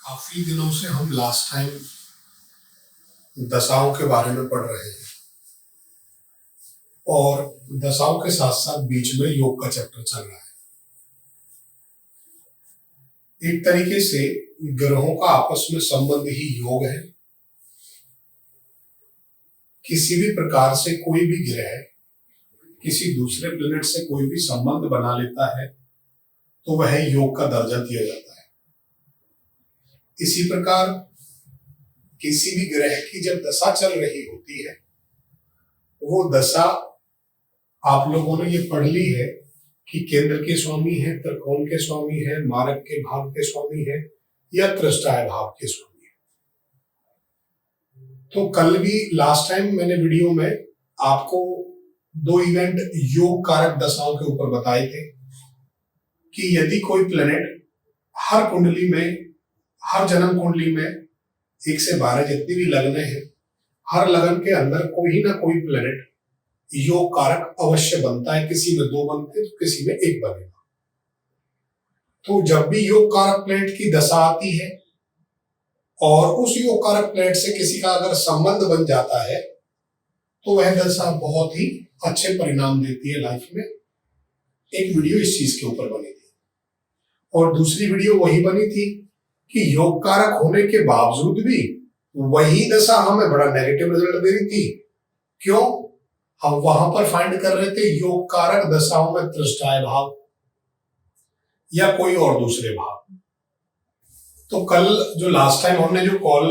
काफी दिनों से हम लास्ट टाइम दशाओं के बारे में पढ़ रहे हैं और दशाओं के साथ साथ बीच में योग का चैप्टर चल रहा है। एक तरीके से ग्रहों का आपस में संबंध ही योग है। किसी भी प्रकार से कोई भी ग्रह किसी दूसरे प्लेनेट से कोई भी संबंध बना लेता है तो वह योग का दर्जा दिया जाता है। इसी प्रकार किसी भी ग्रह की जब दशा चल रही होती है, वो दशा आप लोगों ने ये पढ़ ली है कि केंद्र के स्वामी है, त्रिकोण के स्वामी है, मारक के भाव के स्वामी है या त्रिष्टाय भाव के स्वामी है। तो कल भी लास्ट टाइम मैंने वीडियो में आपको दो इवेंट योग कारक दशाओं के ऊपर बताए थे कि यदि कोई प्लेनेट हर कुंडली में, हर जन्म कुंडली में 1 से 12 जितनी भी लगने हैं, हर लगन के अंदर कोई ना कोई प्लेनेट योग कारक अवश्य बनता है। किसी में 2 बनते तो किसी में 1 बनेगा। तो जब भी योग कारक प्लेनेट की दशा आती है और उस योग कारक प्लेनेट से किसी का अगर संबंध बन जाता है तो वह दशा बहुत ही अच्छे परिणाम देती है लाइफ में। एक वीडियो इस चीज के ऊपर बनी थी और दूसरी वीडियो वही बनी थी कि योग कारक होने के बावजूद भी वही दशा हमें बड़ा नेगेटिव रिजल्ट दे रही थी। क्यों? हम वहां पर फाइंड कर रहे थे योग कारक दशाओं में त्रिष्टाय भाव या कोई और दूसरे भाव। तो कल जो लास्ट टाइम हमने जो कॉल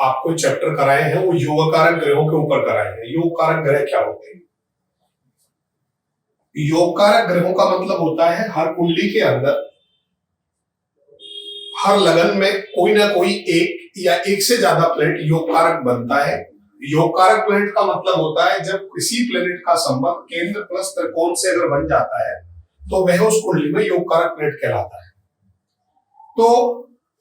आपको चैप्टर कराए हैं वो योग कारक ग्रहों के ऊपर कराए हैं। योग कारक ग्रह क्या होते हैं? योग कारक ग्रहों का मतलब होता है हर कुंडली के अंदर, हर लगन में कोई ना कोई एक या एक से ज्यादा प्लेनेट योग कारक बनता है। योग कारक प्लेनेट का मतलब होता है जब किसी प्लेनेट का संबंध केंद्र प्लस त्रिकोण से अगर बन जाता है तो वह उस कुंडली में योग कारक प्लेनेट कहलाता है। तो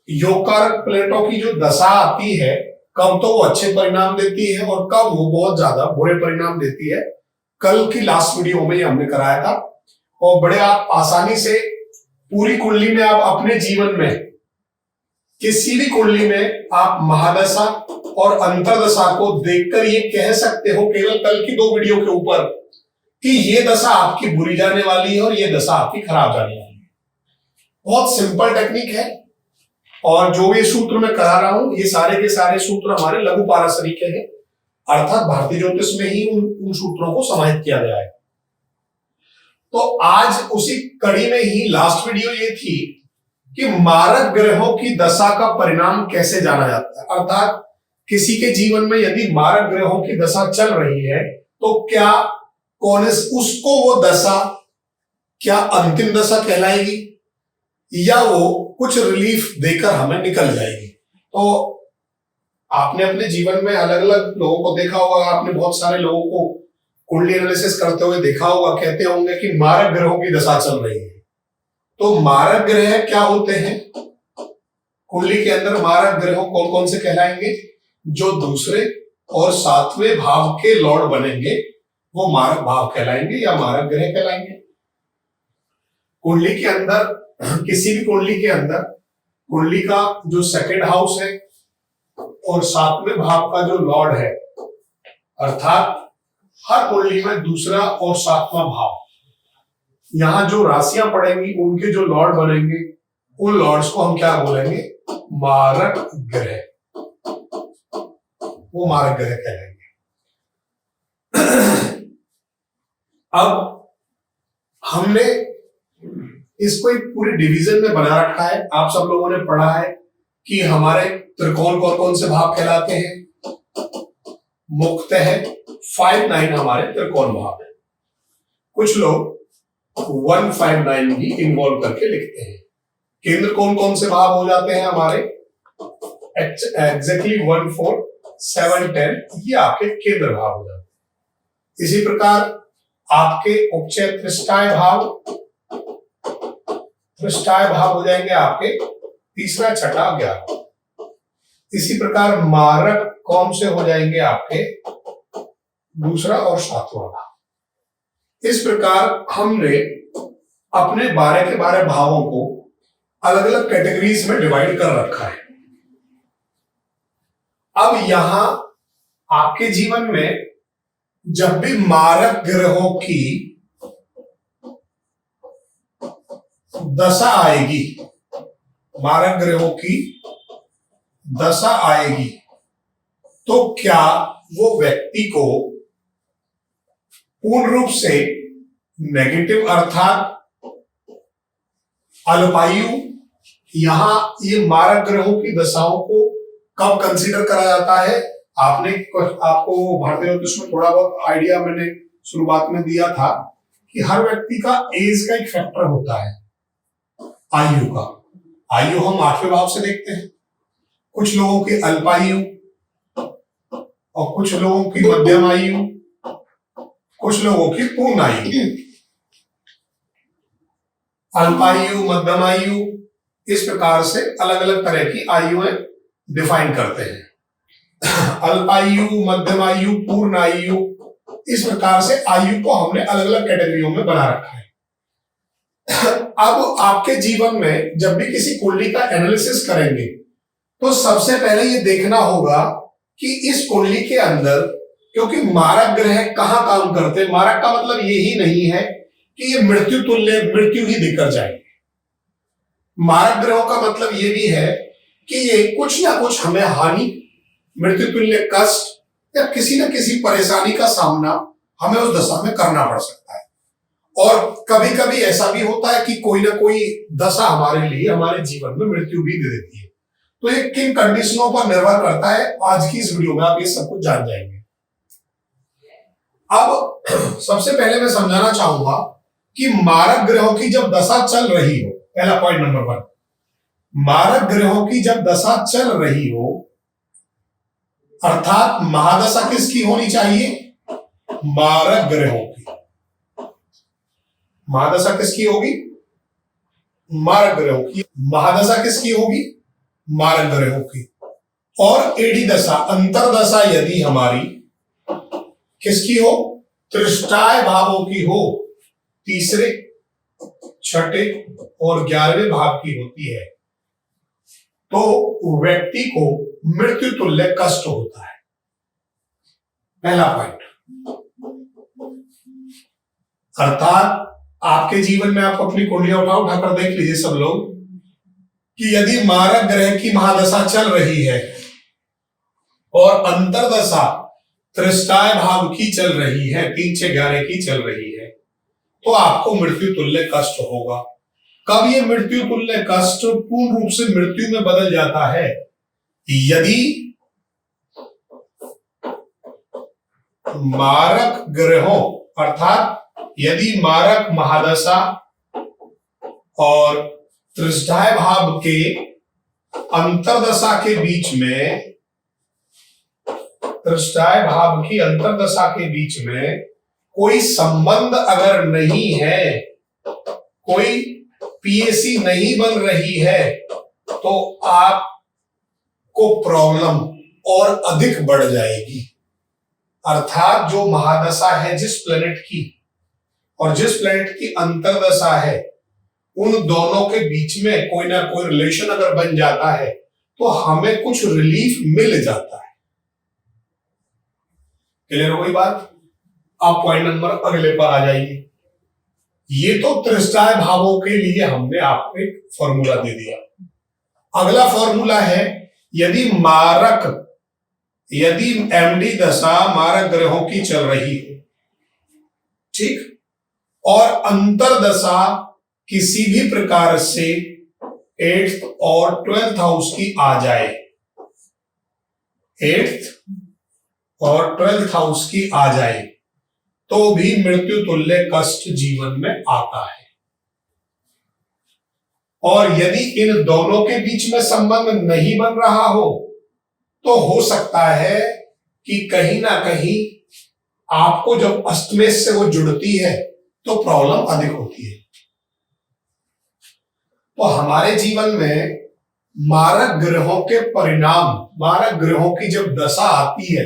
योग कारक प्लेनेटों की जो दशा आती है, कब तो वो अच्छे परिणाम देती है और कब वो बहुत ज्यादा बुरे परिणाम देती है। कल की लास्ट वीडियो में हमने कराया था और बड़े आप आसानी से पूरी कुंडली में आप अपने जीवन में किसी भी कुंडली में आप महादशा और अंतरदशा को देखकर ये कह सकते हो केवल कल की 2 वीडियो के ऊपर कि ये दशा आपकी बुरी जाने वाली है और ये दशा आपकी खराब जाने वाली है। बहुत सिंपल टेक्निक है और जो ये सूत्र मैं करा रहा हूं ये सारे के सारे सूत्र हमारे लघु पारसरी के हैं, अर्थात भारतीय ज्योतिष में ही उन सूत्रों को समाहित किया गया है। तो आज उसी कड़ी में ही लास्ट वीडियो ये थी कि मारक ग्रहों की दशा का परिणाम कैसे जाना जाता है। अर्थात किसी के जीवन में यदि मारक ग्रहों की दशा चल रही है तो क्या उसको वो दशा क्या अंतिम दशा कहलाएगी या वो कुछ रिलीफ देकर हमें निकल जाएगी। तो आपने अपने जीवन में अलग अलग लोगों को देखा होगा, आपने बहुत सारे लोगों को कुंडली एनालिसिस करते हुए देखा होगा, कहते होंगे कि मारक ग्रहों की दशा चल रही है। तो मारक ग्रह क्या होते हैं? कुंडली के अंदर मारक ग्रह कौन कौन से कहलाएंगे? जो दूसरे और 7वें भाव के लॉर्ड बनेंगे वो मारक भाव कहलाएंगे या मारक ग्रह कहलाएंगे। कुंडली के अंदर, किसी भी कुंडली के अंदर कुंडली का जो 2nd हाउस है और 7वें भाव का जो लॉर्ड है, अर्थात हर कुंडली में दूसरा और 7वां भाव, यहां जो राशियां पड़ेंगी उनके जो लॉर्ड बनेंगे उन लॉर्ड्स को हम क्या बोलेंगे? मारक ग्रह। वो मारक ग्रह कहलाएंगे। अब हमने इसको एक पूरे डिवीजन में बना रखा है। आप सब लोगों ने पढ़ा है कि हमारे त्रिकोण कौन कौन से भाव कहलाते हैं। मुख्यतः 5, 9 हमारे त्रिकोण भाव है। कुछ लोग 1, 5, 9 भी इन्वॉल्व करके लिखते हैं। केंद्र कौन कौन से भाव हो जाते हैं हमारे? एग्जैक्टली 1, 4, 7, 10 ये आपके केंद्र भाव हो जाते हैं। इसी प्रकार आपके उपचय त्रिष्टाय भाव हो जाएंगे आपके 3रा, 6ठा, 11। इसी प्रकार मारक कौन से हो जाएंगे आपके 2रा और 7वां भाव। इस प्रकार हमने अपने 12 के 12 भावों को अलग अलग कैटेगरीज में डिवाइड कर रखा है। अब यहां आपके जीवन में जब भी मारक ग्रहों की दशा आएगी, मारक ग्रहों की दशा आएगी, तो क्या वो व्यक्ति को पूर्ण रूप से नेगेटिव अर्थात अल्पायु, यहां ये मारक ग्रहों की दशाओं को कब कंसीडर करा जाता है? आपको भारतीय ज्योतिष में थोड़ा बहुत आइडिया मैंने शुरुआत में दिया था कि हर व्यक्ति का एज का एक फैक्टर होता है, आयु का। आयु हम 8वें भाव से देखते हैं, कुछ लोगों की अल्पायु और कुछ लोगों की मध्यम आयु, कुछ लोगों की पूर्ण आयु। अल्पायु, मध्यम आयु, इस प्रकार से अलग अलग तरह की आयुएं डिफाइन करते हैं। अल्पायु, मध्यम आयु, पूर्ण आयु, इस प्रकार से आयु को हमने अलग अलग कैटेगरियों में बना रखा है। अब आपके जीवन में जब भी किसी कुंडली का एनालिसिस करेंगे तो सबसे पहले ये देखना होगा कि इस कुंडली के अंदर, क्योंकि मारक ग्रह कहां काम करते हैं, मारक का मतलब यही नहीं है कि ये मृत्यु तुल्य मृत्यु ही देकर जाएंगे। मारक ग्रहों का मतलब ये भी है कि ये कुछ ना कुछ हमें हानि, मृत्यु तुल्य कष्ट या किसी न किसी परेशानी का सामना हमें उस दशा में करना पड़ सकता है। और कभी कभी ऐसा भी होता है कि कोई ना कोई दशा हमारे लिए, हमारे जीवन में मृत्यु भी दे देती है। तो ये किन कंडीशनों पर निर्भर करता है, आज की इस वीडियो में आप ये सब कुछ जान जाएंगे। अब सबसे पहले मैं समझाना चाहूंगा कि मारक ग्रहों की जब दशा चल रही हो, पहला पॉइंट नंबर 1, मारक ग्रहों की जब दशा चल रही हो, अर्थात महादशा किसकी होनी चाहिए? मारक ग्रहों की। महादशा किसकी होगी? मारक ग्रहों की। महादशा किसकी होगी? मारक ग्रहों की। और एडी दशा, अंतरदशा यदि हमारी किसकी हो? तृष्टाय भावों की हो, तीसरे, छठे और 11वें भाव की होती है, तो व्यक्ति को मृत्यु तुल्य कष्ट होता है। पहला पॉइंट। अर्थात आपके जीवन में आप अपनी कुंडलियां उठाकर देख लीजिए सब लोग कि यदि मारक ग्रह की महादशा चल रही है और अंतरदशा तृष्टाय भाव की चल रही है, 3, 6, 11 की चल रही है, तो आपको मृत्यु तुल्य कष्ट होगा। कब ये मृत्यु तुल्य कष्ट पूर्ण रूप से मृत्यु में बदल जाता है? यदि मारक ग्रहों, अर्थात यदि मारक महादशा और तृष्टाय भाव के अंतरदशा के बीच में, तृष्टाय भाव की अंतरदशा के बीच में कोई संबंध अगर नहीं है, कोई पीएसी नहीं बन रही है, तो आपको प्रॉब्लम और अधिक बढ़ जाएगी। अर्थात जो महादशा है जिस प्लेनेट की और जिस प्लेनेट की अंतरदशा है, उन दोनों के बीच में कोई ना कोई रिलेशन अगर बन जाता है तो हमें कुछ रिलीफ मिल जाता है। क्लियर हो गई बात? आप पॉइंट नंबर अगले पर आ जाइए। ये तो तृष्टाय भावों के लिए हमने आपको एक फॉर्मूला दे दिया। अगला फॉर्मूला है यदि एमडी दशा मारक ग्रहों की चल रही है, ठीक, और अंतरदशा किसी भी प्रकार से 8th और 12th हाउस की आ जाए, 8th और 12th हाउस की आ जाए, तो भी मृत्यु तुल्य कष्ट जीवन में आता है। और यदि इन दोनों के बीच में संबंध नहीं बन रहा हो तो हो सकता है कि कहीं ना कहीं आपको जब अष्टमेश से वो जुड़ती है तो प्रॉब्लम अधिक होती है। तो हमारे जीवन में मारक ग्रहों के परिणाम, मारक ग्रहों की जब दशा आती है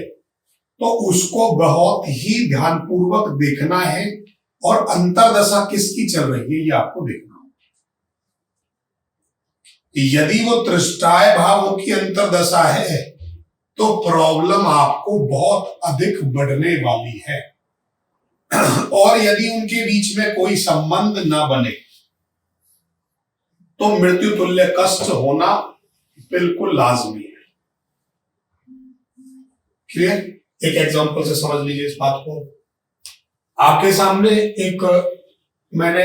तो उसको बहुत ही ध्यानपूर्वक देखना है और अंतरदशा किसकी चल रही है ये आपको देखना होगा। यदि वो तृष्टाय भावों की अंतरदशा है तो प्रॉब्लम आपको बहुत अधिक बढ़ने वाली है। और यदि उनके बीच में कोई संबंध ना बने तो मृत्यु तुल्य कष्ट होना बिल्कुल लाजमी है। क्लियर? एक एग्जांपल से समझ लीजिए इस बात को। आपके सामने एक मैंने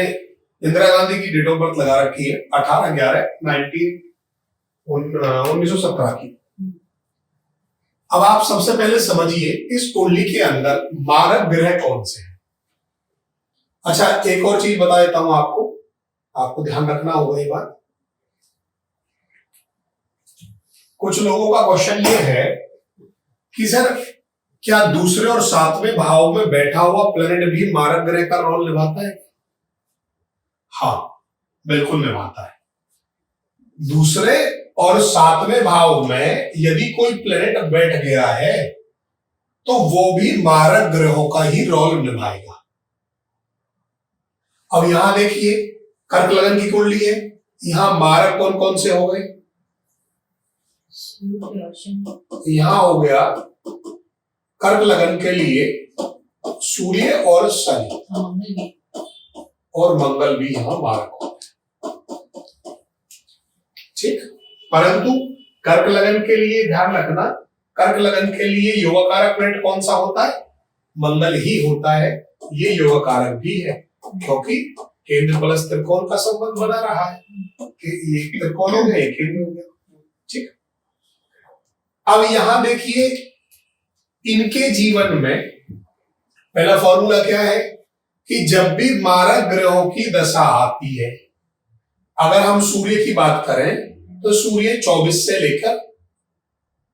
इंदिरा गांधी की डेट ऑफ बर्थ लगा रखी है 18/11/1917 की। अब आप सबसे पहले समझिए इस कुंडली के अंदर मारक ग्रह कौन से हैं। अच्छा, एक और चीज बता देता हूं आपको ध्यान रखना होगा ये बात। कुछ लोगों का क्वेश्चन ये है कि सर क्या दूसरे और सातवें भाव में बैठा हुआ प्लेनेट भी मारक ग्रह का रोल निभाता है? हाँ, बिल्कुल निभाता है। दूसरे और सातवें भाव में यदि कोई प्लेनेट बैठ गया है तो वो भी मारक ग्रहों का ही रोल निभाएगा। अब यहां देखिए कर्क लगन की कुंडली है, यहां मारक कौन कौन से हो गए? यहां हो गया कर्क लगन के लिए सूर्य और शनि और मंगल भी यहां मारक हो गए। ठीक, परंतु कर्क लगन के लिए ध्यान रखना, कर्क लगन के लिए योगकारक प्लेनेट कौन सा होता है? मंगल ही होता है। ये योगकारक भी है क्योंकि केंद्र प्लस त्रिकोण का संबंध बना रहा है कि ये त्रिकोण हो गया, केंद्र हो गया। ठीक, अब यहां देखिए इनके जीवन में पहला फॉर्मूला क्या है कि जब भी मारक ग्रहों की दशा आती है, अगर हम सूर्य की बात करें तो सूर्य 24 से लेकर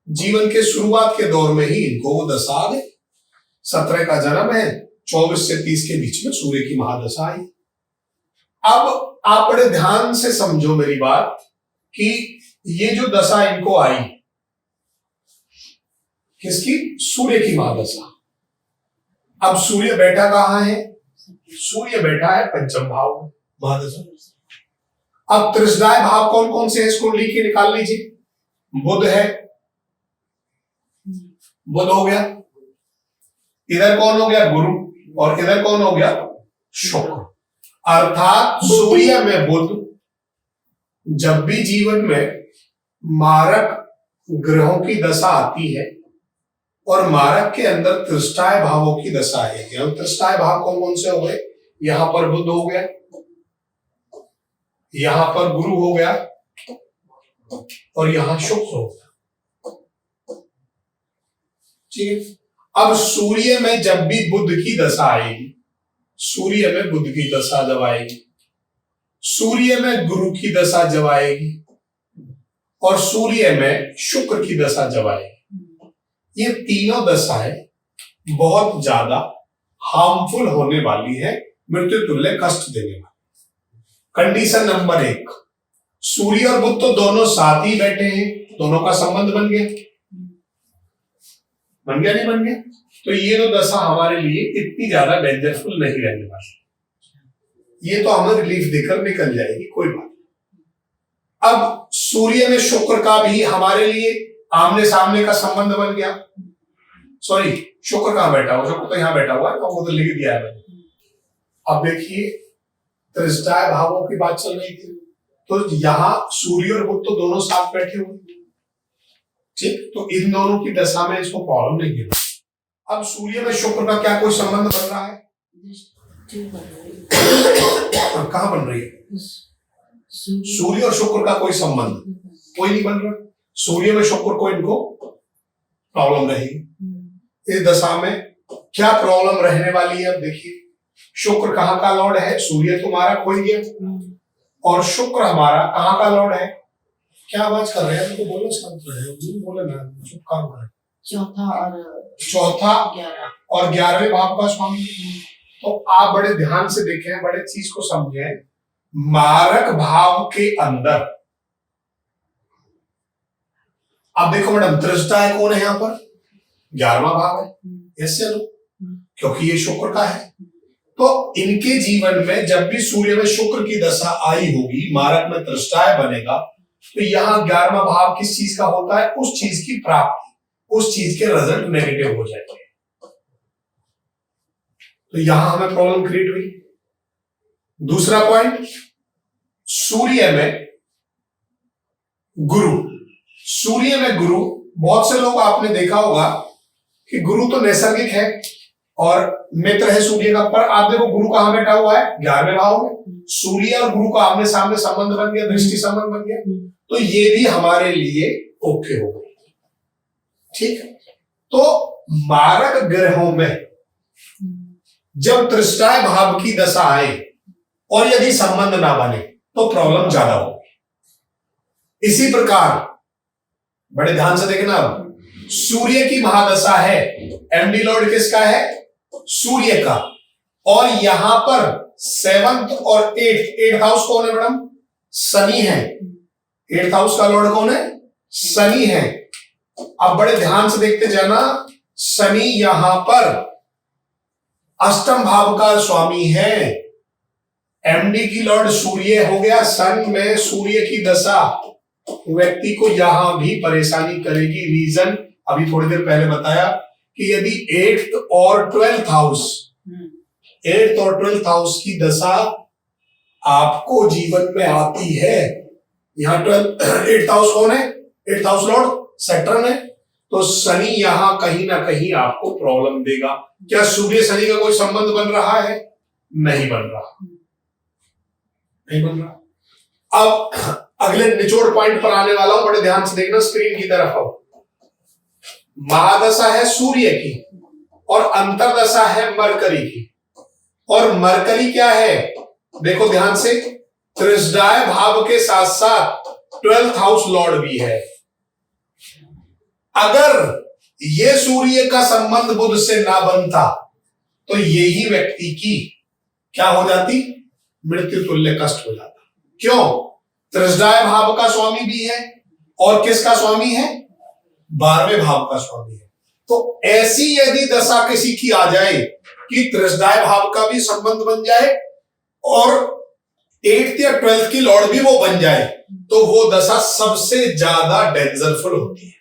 जीवन के शुरुआत के दौर में ही इनको वो दशा आ गई। 17 का जन्म है, 24 से 30 के बीच में सूर्य की महादशा आई। अब आप बड़े ध्यान से समझो मेरी बात कि ये जो दशा इनको आई, किसकी? सूर्य की महादशा। अब सूर्य बैठा कहां है? सूर्य बैठा है पंचम भाव में, महादशा। अब त्रिशदाय भाव कौन कौन से हैं इस कुंडली के? निकाल लीजिए। बुध है, बुध हो गया। इधर कौन हो गया? गुरु। और इधर कौन हो गया? शुक्र। अर्थात सूर्य में बुध जब भी जीवन में मारक ग्रहों की दशा आती है और मारक के अंदर त्रिष्टाय भावों की दशा आएगी। अब त्रिष्टाय भाव कौन कौन से हो गए? यहां पर बुध हो गया, यहां पर गुरु हो गया और यहां शुक्र हो गया। ठीक है, अब सूर्य में जब भी बुध की दशा आएगी, सूर्य में बुध की दशा जब आएगी, सूर्य में गुरु की दशा जब आएगी और सूर्य में शुक्र की दशा जब आएगी, ये तीनों दशाएं बहुत ज्यादा हार्मफुल होने वाली है, मृत्यु तुल्य कष्ट देने वाली। कंडीशन नंबर 1, सूर्य और बुध तो दोनों साथ ही बैठे हैं, दोनों का संबंध बन गया, बन गया नहीं बन गया? तो ये तो दशा हमारे लिए इतनी ज्यादा डेंजरफुल नहीं रहने वाली, ये तो हमें रिलीफ देकर निकल जाएगी, कोई बात नहीं। अब सूर्य में शुक्र का भी हमारे लिए आमने सामने का संबंध बन गया। सॉरी, शुक्र कहां बैठा हुआ? शुक्र तो यहां बैठा हुआ है, तो वो तो लिख दिया है मैंने। अब देखिए त्रिष्टाय भावों की बात चल रही थी, तो यहां सूर्य और बुध तो दोनों साथ बैठे हुए, ठीक, तो इन दोनों की दशा में इसको प्रॉब्लम नहीं है। अब सूर्य में शुक्र का क्या कोई संबंध बन रहा है? कहां बन रही है? सूर्य और शुक्र का कोई संबंध कोई नहीं बन रहा। सूर्य में शुक्र को इनको प्रॉब्लम रहेगी। इस दशा में क्या प्रॉब्लम रहने वाली है? अब देखिए शुक्र कहां का लॉर्ड है? सूर्य तुम्हारा खोई गया और शुक्र हमारा कहां का लॉर्ड है? क्या आवाज कर रहे हैं? तो बोलो, शांत रहे, बोले ना, चुप काम करें। चौथा और 11वें भाव का स्वामी। तो आप बड़े ध्यान से देखें, बड़े चीज को समझें। मारक भाव के अंदर अब देखो मैडम, त्रिष्टाय कौन है यहाँ पर? 11वां भाव है, ऐसे लो, क्योंकि ये शुक्र का है। तो इनके जीवन में जब भी सूर्य में शुक्र की दशा आई होगी, मारक में त्रिष्टाय बनेगा, तो यहाँ 11वां भाव किस चीज का होता है? उस चीज की प्राप्ति, उस चीज के रिजल्ट नेगेटिव हो जाएंगे। तो यहां हमें प्रॉब्लम क्रिएट हुई। दूसरा पॉइंट, सूर्य में गुरु। सूर्य में गुरु, बहुत से लोग आपने देखा होगा कि गुरु तो नैसर्गिक है और मित्र है सूर्य का, पर आप देखो गुरु कहां बैठा हुआ है, 11वें भाव में। सूर्य और गुरु का आमने सामने संबंध बन गया, दृष्टि संबंध बन गया, तो ये भी हमारे लिए ओके हो गई। ठीक है, तो मारक ग्रहों में जब तृष्टाय भाव की दशा आए और यदि संबंध ना बने तो प्रॉब्लम ज्यादा होगी। इसी प्रकार बड़े ध्यान से देखना, सूर्य की महादशा है, एमडी लॉर्ड किसका है, सूर्य का, और यहां पर 7th और 8th हाउस कौन है मैडम, शनि है। 8th हाउस का लॉर्ड कौन है, शनि है। अब बड़े ध्यान से देखते जाना, शनि यहां पर अष्टम भाव का स्वामी है। एमडी की लॉर्ड सूर्य हो गया, सन में सूर्य की दशा व्यक्ति को यहां भी परेशानी करेगी। रीजन अभी थोड़ी देर पहले बताया कि यदि 8th और 12th हाउस, 8th और 12th हाउस की दशा आपको जीवन में आती है, यहां 8th हाउस कौन है, 8th हाउस लॉर्ड सैटर्न है, तो शनि यहां कहीं ना कहीं आपको प्रॉब्लम देगा। क्या सूर्य शनि का कोई संबंध बन रहा है, नहीं बन रहा, नहीं बन रहा। अब अगले निचोड़ पॉइंट पर आने वाला हूं, बड़े ध्यान से देखना, स्क्रीन की तरफ आओ। महादशा है सूर्य की और अंतरदशा है मरकरी की, और मरकरी क्या है, देखो ध्यान से, त्रिशदाय भाव के साथ साथ 12th हाउस लॉर्ड भी है। अगर ये सूर्य का संबंध बुध से ना बनता तो यही व्यक्ति की क्या हो जाती, मृत्यु तुल्य कष्ट हो जाता। क्यों, त्रिशदाय भाव का स्वामी भी है और किसका स्वामी है, 12वें भाव का स्वामी है। तो ऐसी यदि दशा किसी की आ जाए कि त्रिशदाय भाव का भी संबंध बन जाए और 8th या 12th की लॉर्ड भी वो बन जाए, तो वो दशा सबसे ज्यादा डेंजरफुल होती है।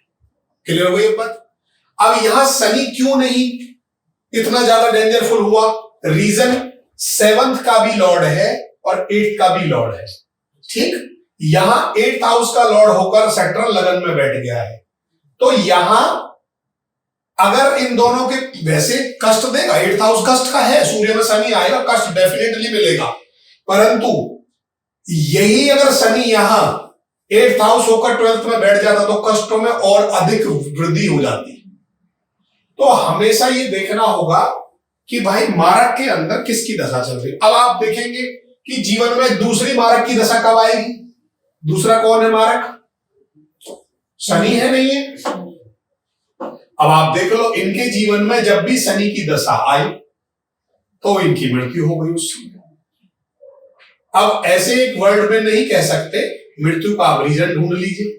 क्लियर हो गई बात। अब यहां शनि क्यों नहीं इतना ज्यादा डेंजरफुल हुआ, रीजन 7th का भी लॉर्ड है और 8th का भी लॉर्ड है। ठीक, यहां 8th हाउस का लॉर्ड होकर सैटर्न लगन में बैठ गया है, तो यहां अगर इन दोनों के, वैसे कष्ट देगा, 8th हाउस कष्ट का है, सूर्य में शनि आएगा, कष्ट डेफिनेटली मिलेगा, परंतु यही अगर शनि यहां 8th हाउस होकर 12th में बैठ जाता तो कष्टों में और अधिक वृद्धि हो जाती। तो हमेशा ये देखना होगा कि भाई मारक के अंदर किसकी दशा चल रही। अब आप देखेंगे कि जीवन में दूसरी मारक की दशा कब आएगी, दूसरा कौन है मारक, शनि है, नहीं है। अब आप देख लो, इनके जीवन में जब भी शनि की दशा आई तो इनकी मृत्यु हो गई उससे। अब ऐसे एक वर्ड में नहीं कह सकते मृत्यु का, आप रीजन ढूंढ लीजिए।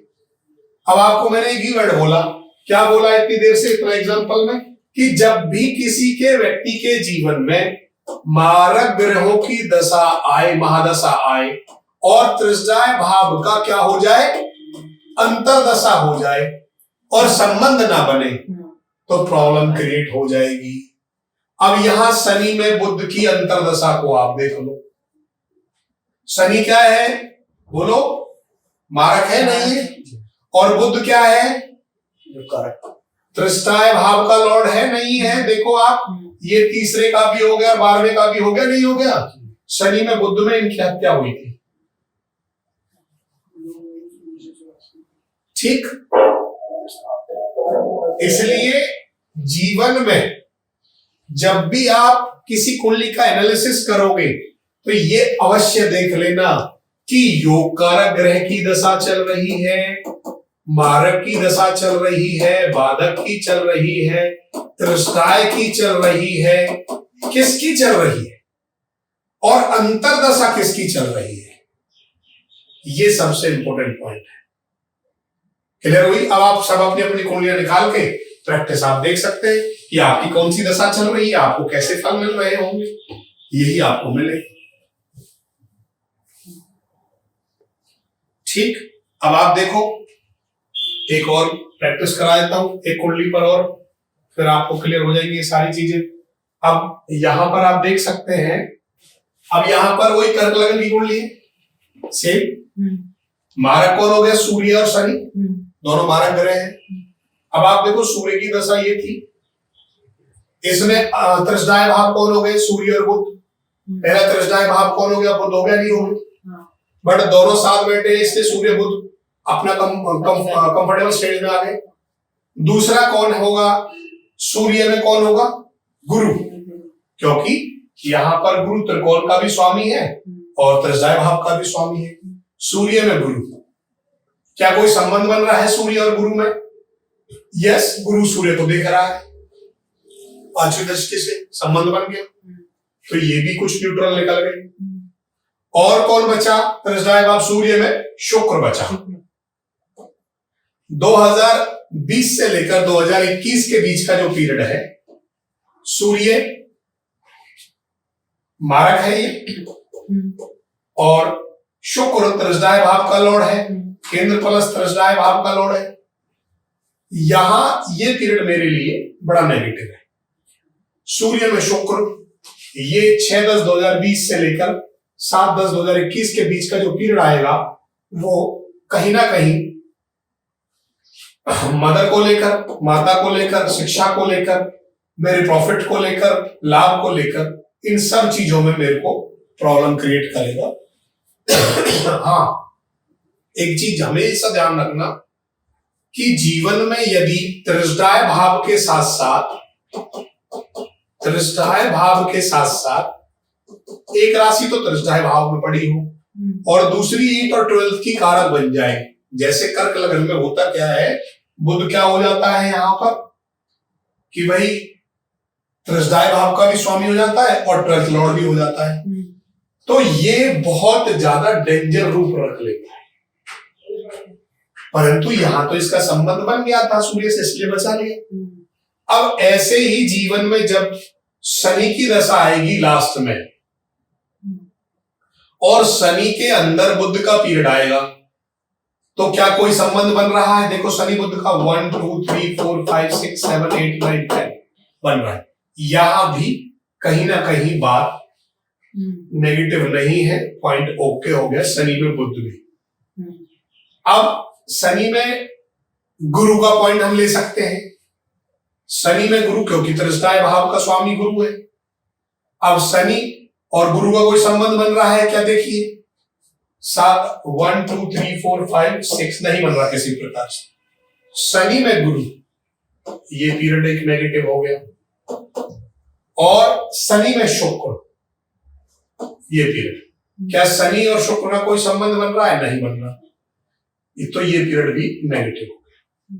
अब आपको मैंने एक ही वर्ड बोला, क्या बोला इतनी देर से, इतना एग्जांपल में, कि जब भी किसी के व्यक्ति के जीवन में मारक ग्रहों की दशा आए, महादशा आए और त्रिशदाय भाव का क्या हो जाए, अंतरदशा हो जाए और संबंध ना बने, तो प्रॉब्लम क्रिएट हो जाएगी। अब यहां शनि में बुध की अंतरदशा को आप देख लो, शनि क्या है बोलो, मारक है, नहीं है, और बुध क्या है, त्रिशदाय भाव का लॉर्ड है, नहीं है। देखो आप, ये तीसरे का भी हो गया, 12वें का भी हो गया, नहीं हो गया। शनि में बुध में इनकी हत्या हुई थी। ठीक, इसलिए जीवन में जब भी आप किसी कुंडली का एनालिसिस करोगे तो ये अवश्य देख लेना कि योग कारक ग्रह की दशा चल रही है, मारक की दशा चल रही है, बाधक की चल रही है, त्रिशदाय की चल रही है, किसकी चल रही है, और अंतरदशा किसकी चल रही है। ये सबसे इंपॉर्टेंट पॉइंट है। क्लियर हुई। अब आप सब अपनी अपनी कुंडलियां निकाल के प्रैक्टिस आप देख सकते हैं कि आपकी कौन सी दशा चल रही है, आपको कैसे फल मिल रहे होंगे, यही आपको मिले। ठीक, अब आप देखो एक और प्रैक्टिस करा देता हूं एक कुंडली पर, और फिर आपको क्लियर हो जाएंगी ये सारी चीजें। अब यहां पर आप देख सकते हैं, अब यहां पर वही कर्क लगन की कुंडली है सेम। मारक कौन हो गया? सूर्य और शनि, दोनों मारक ग्रह हैं। अब आप देखो सूर्य की दशा ये थी, इसमें त्रसदाय भाव कौन हो गए? सूर्य और बुध। पहला त्रसदाय भाव कौन हो गया? बुध हो गया, नहीं हो गया? बट दोनों साथ बैठे, इससे सूर्य बुध अपना कंफर्टेबल स्टेज में आ गए। दूसरा कौन होगा? सूर्य में कौन होगा? गुरु, क्योंकि यहां पर गुरु त्रिकोण का भी स्वामी है और त्रसदाय भाव का भी स्वामी है। सूर्य में गुरु, क्या कोई संबंध बन रहा है सूर्य और गुरु में? यस, गुरु सूर्य को देख रहा है, पांचवी दृष्टि से संबंध बन गया, तो ये भी कुछ न्यूट्रल निकल गए। और कौन बचा? त्रसदाय भाव सूर्य में शुक्र बचा। 2020 से लेकर 2021 के बीच का जो पीरियड है, सूर्य मारक है ये, और शुक्र त्रसदाय भाव का लॉर्ड है, केंद्र प्लस त्रसदाय भाव का लॉर्ड है। यहां ये पीरियड मेरे लिए बड़ा नेगेटिव है। सूर्य में शुक्र, ये 6/10/2020 से लेकर 7/10/2021 के बीच का जो पीरियड आएगा, वो कहीं ना कहीं मदर को लेकर, माता को लेकर, शिक्षा को लेकर, मेरे प्रॉफिट को लेकर, लाभ को लेकर, इन सब चीजों में मेरे को प्रॉब्लम क्रिएट करेगा। हाँ, एक चीज हमेशा ध्यान रखना कि जीवन में यदि त्रसदाय भाव के साथ साथ एक राशि तो त्रसदाय भाव में पड़ी हो और दूसरी 8 और 12 की कारक बन जाए, जैसे कर्क लगन में होता क्या है, बुध क्या हो जाता है यहां पर कि भाई त्रसदाय भाव का भी स्वामी हो जाता है और 12th लॉर्ड भी हो जाता है, तो ये बहुत ज्यादा डेंजर रूप रख लेता है। परंतु यहां तो इसका संबंध बन गया था सूर्य से, इसलिए बचा लिया। अब ऐसे ही जीवन में जब शनि की दशा आएगी लास्ट में और शनि के अंदर बुध का पीरियड आएगा, तो क्या कोई संबंध बन रहा है? देखो शनि बुध का 1 2 3 4 5 6 7 8 9 10 बन रहा है। यहां भी कहीं ना कहीं बात नेगेटिव नहीं है, पॉइंट ओके हो गया। शनि में बुध भी, अब शनि में गुरु का पॉइंट हम ले सकते हैं। शनि में गुरु, क्योंकि त्रसदाय भाव का स्वामी गुरु है। अब शनि और गुरु का कोई संबंध बन रहा है क्या? देखिए 1 2 3 4 5 6 नहीं बन रहा किसी प्रकार से। शनि में गुरु, ये पीरियड एक नेगेटिव हो गया, और शनि में शुक्र, ये पीरियड, क्या शनि और शुक्र का कोई संबंध बन रहा है? नहीं बन रहा, तो ये पीरियड भी नेगेटिव हो गया।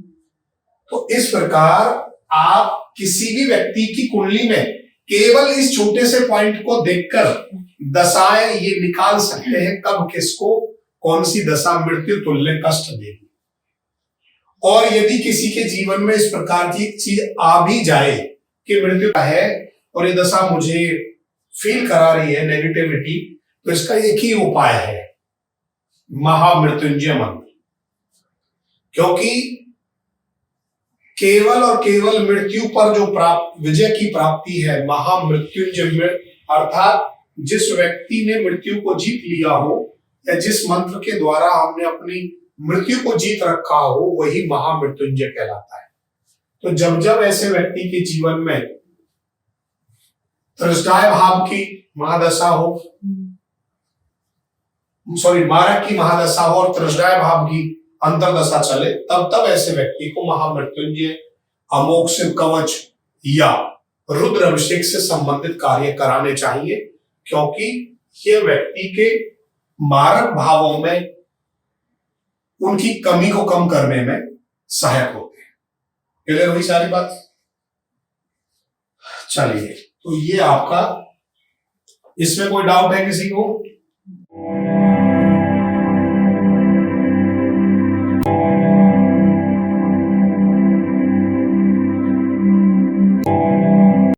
तो इस प्रकार आप किसी भी व्यक्ति की कुंडली में केवल इस छोटे से पॉइंट को देखकर दशाएं ये निकाल सकते हैं कब किसको कौन सी दशा मृत्यु तुल्य कष्ट देगी। और यदि किसी के जीवन में इस प्रकार की चीज आ भी जाए कि मृत्यु है और ये दशा मुझे फील करा रही है नेगेटिविटी, तो इसका एक ही उपाय है, महामृत्युंजय मंत्र। क्योंकि केवल और केवल मृत्यु पर जो विजय की प्राप्ति है, महामृत्युंजय, अर्थात जिस व्यक्ति ने मृत्यु को जीत लिया हो या जिस मंत्र के द्वारा हमने अपनी मृत्यु को जीत रखा हो, वही महामृत्युंजय कहलाता है। तो जब जब ऐसे व्यक्ति के जीवन में त्रसदाय भाव की महादशा हो, मारक की महादशा हो और त्रसदाय भाव की अंतरदशा चले, तब तब ऐसे व्यक्ति को महामृत्युंजय, अमोक्ष कवच या रुद्र अभिषेक से संबंधित कार्य कराने चाहिए, क्योंकि ये व्यक्ति के मारक भावों में उनकी कमी को कम करने में सहायक होते हैं। क्लियर हुई सारी बात? चलिए, तो ये आपका, इसमें कोई डाउट है किसी को?